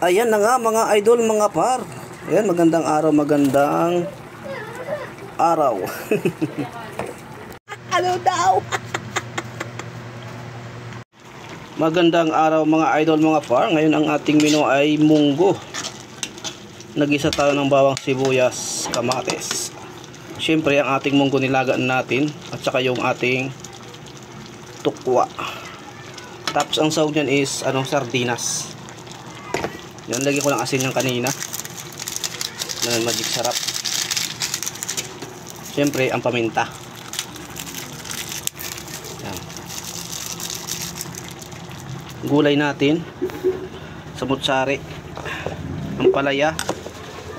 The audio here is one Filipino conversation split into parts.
Ayan na nga mga idol, mga par. Ayan, magandang araw, magandang araw. Ano daw? Magandang araw mga idol, mga par. Ngayon ang ating menu ay munggo. Nag-isa tayo ng bawang sibuyas, kamatis. Siyempre ang ating munggo nilagaan natin at saka yung ating tukwa. Tapos ang sahog niyan is sardinas. Yan, lagyan ko ng asin yung kanina. Magic sarap. Siyempre ang paminta. Yan. Gulay natin, samutsari, ampalaya,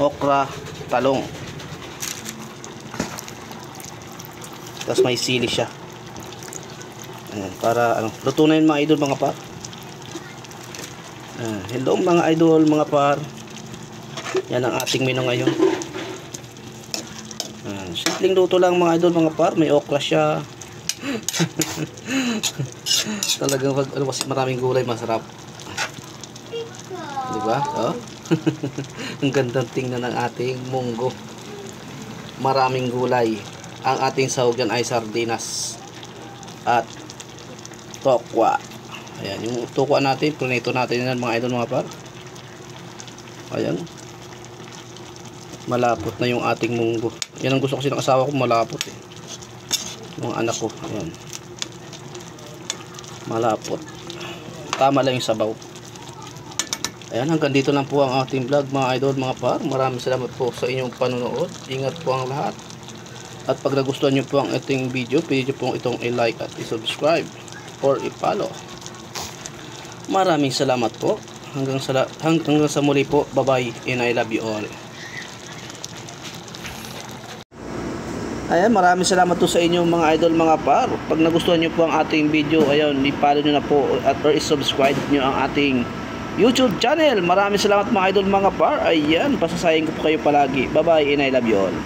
okra, talong. Tapos may sili siya. Ayan, para luto na yun mga idol, mga par. Hello mga idol, mga par. Yan ang ating menu ngayon. Simpleng luto lang mga idol, mga par. May okra siya. Talagang kasi maraming gulay, masarap. Diba? Oh? Ang gandang tingnan ng ating munggo. Maraming gulay. Ang ating sahog yan ay sardinas at tokwa. Ayan, yung tokwa natin, prinito natin yan mga idol, mga par. Ayan. Malapot na yung ating munggo. Yan ang gusto kasi ng asawa ko, malapot eh. Yung anak ko, ayan. Malapot. Tama lang yung sabaw. Ayan, hanggang dito lang po ang ating vlog mga idol, mga par. Maraming salamat po sa inyong panonood. Ingat po ang lahat. At pag nagustuhan nyo po ang ating video, pwede nyo po itong i-like at i-subscribe or i-follow. Maraming salamat po. Hanggang sa muli po. Bye-bye and I love you all. Ayan, maraming salamat po sa inyo mga idol, mga par. Pag nagustuhan nyo po ang ating video, ayun, i-follow nyo na po at or i-subscribe nyo ang ating YouTube channel. Maraming salamat mga idol, mga par. Ayan, pasasayin ko po kayo palagi. Bye-bye and I love you all.